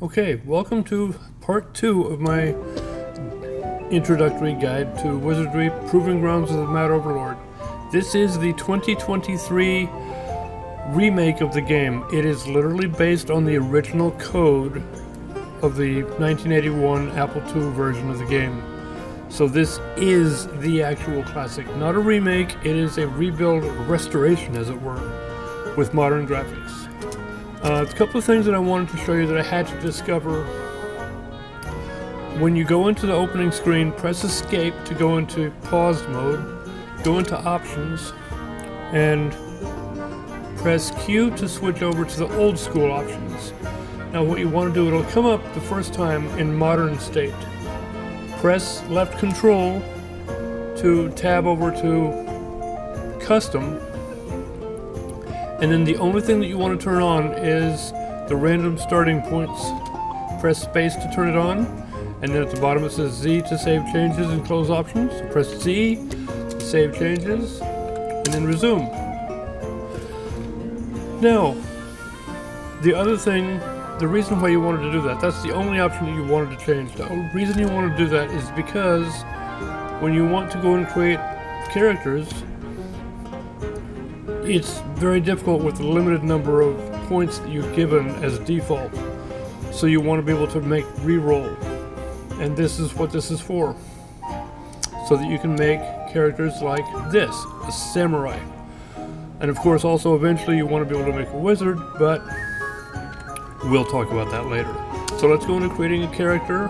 Okay, welcome to part 2 of my introductory guide to Wizardry Proving Grounds of the Mad Overlord. This is the 2023 remake of the game. It is literally based on the original code of the 1981 Apple II version of the game. So this is the actual classic, not a remake, it is a rebuild, restoration as it were, with modern graphics. A couple of things that I wanted to show you that I had to discover. When you go into the opening screen, press escape to go into paused mode, go into options, and press Q to switch over to the old school options. Now what you want to do, it'll come up the first time in modern state. Press left control to tab over to custom, and then the only thing that you want to turn on is the random starting points. Press space to turn it on, and then at the bottom it says Z to save changes and close options. So press Z to save changes, and then resume. Now, the other thing, the reason why you wanted to do that, that's the only option that you wanted to change. The reason you want to do that is because when you want to go and create characters, it's very difficult with the limited number of points that you've given as default. So you want to be able to make re-roll. And this is what this is for. So that you can make characters like this, a samurai. And of course also eventually you want to be able to make a wizard, but we'll talk about that later. So let's go into creating a character.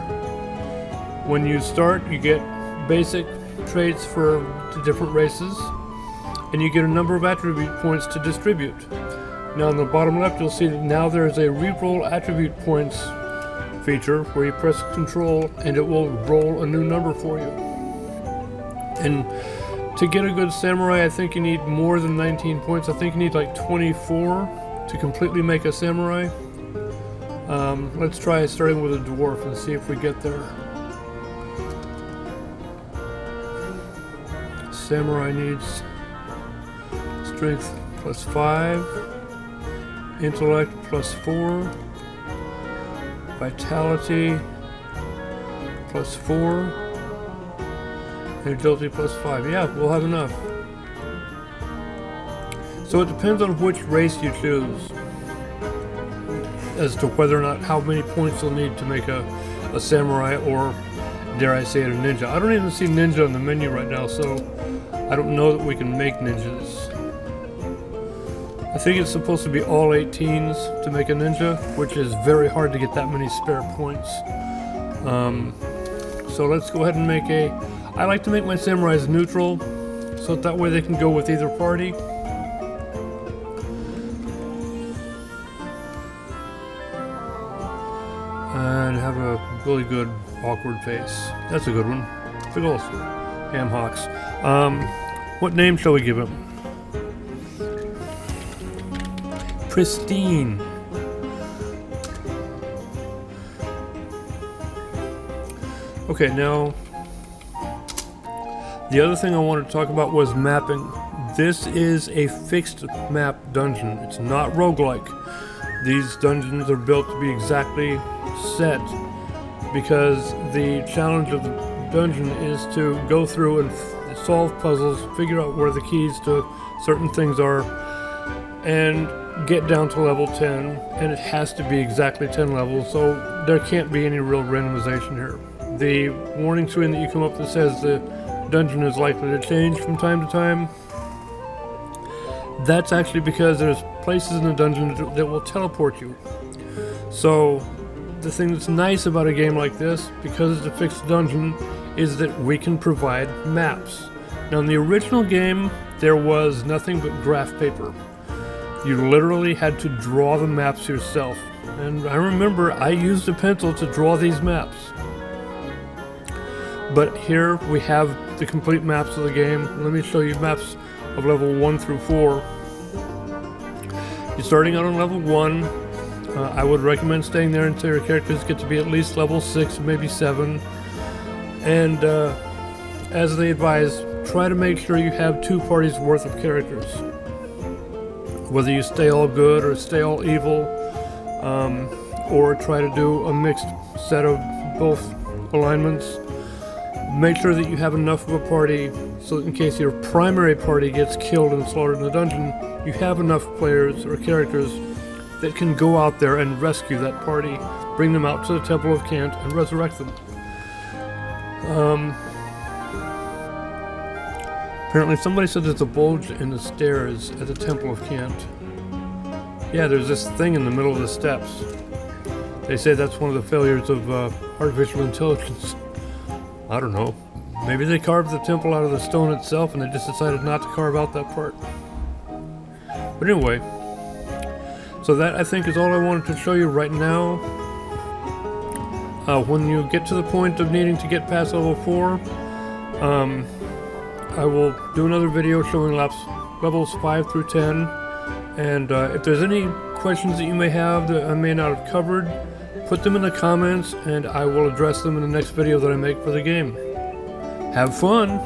When you start, you get basic traits for the different races, and you get a number of attribute points to distribute. Now on the bottom left you'll see that now there's a re-roll attribute points feature where you press control and it will roll a new number for you. And to get a good samurai, I think you need more than 19 points. I think you need like 24 to completely make a samurai. Let's try starting with a dwarf and see if we get there. Samurai needs strength plus 5, intellect plus 4, vitality plus 4, and agility plus 5. Yeah, we'll have enough. So it depends on which race you choose as to whether or not how many points you'll need to make a samurai, or dare I say it, a ninja. I don't even see ninja on the menu right now, so I don't know that we can make ninjas. I think it's supposed to be all 18s to make a ninja, which is very hard to get that many spare points. So let's go ahead and make I like to make my samurais neutral, so that way they can go with either party. And have a really good awkward face. That's a good one. Big ol' ham hocks. What name shall we give him? Pristine. Okay, now the other thing I wanted to talk about was mapping. This is a fixed map dungeon. It's not roguelike. These dungeons are built to be exactly set because the challenge of the dungeon is to go through and solve puzzles, figure out where the keys to certain things are, and get down to level 10, and it has to be exactly 10 levels, so there can't be any real randomization here. The warning screen that you come up that says the dungeon is likely to change from time to time, that's actually because there's places in the dungeon that will teleport you. So the thing that's nice about a game like this, because it's a fixed dungeon, is that we can provide maps. Now in the original game, there was nothing but graph paper. You literally had to draw the maps yourself. And I remember I used a pencil to draw these maps. But here we have the complete maps of the game. Let me show you maps of level 1 through 4. You're starting out on level 1. I would recommend staying there until your characters get to be at least level 6, maybe 7. And as they advise, try to make sure you have 2 parties worth of characters. Whether you stay all good or stay all evil, or try to do a mixed set of both alignments. Make sure that you have enough of a party so that in case your primary party gets killed and slaughtered in the dungeon, you have enough players or characters that can go out there and rescue that party, bring them out to the Temple of Cant, and resurrect them. Apparently somebody said there's a bulge in the stairs at the Temple of Cant. Yeah, there's this thing in the middle of the steps. They say that's one of the failures of artificial intelligence. I don't know. Maybe they carved the temple out of the stone itself and they just decided not to carve out that part. But anyway, so that I think is all I wanted to show you right now. When you get to the point of needing to get past level 4, I will do another video showing levels 5 through 10. And if there's any questions that you may have that I may not have covered, put them in the comments and I will address them in the next video that I make for the game. Have fun!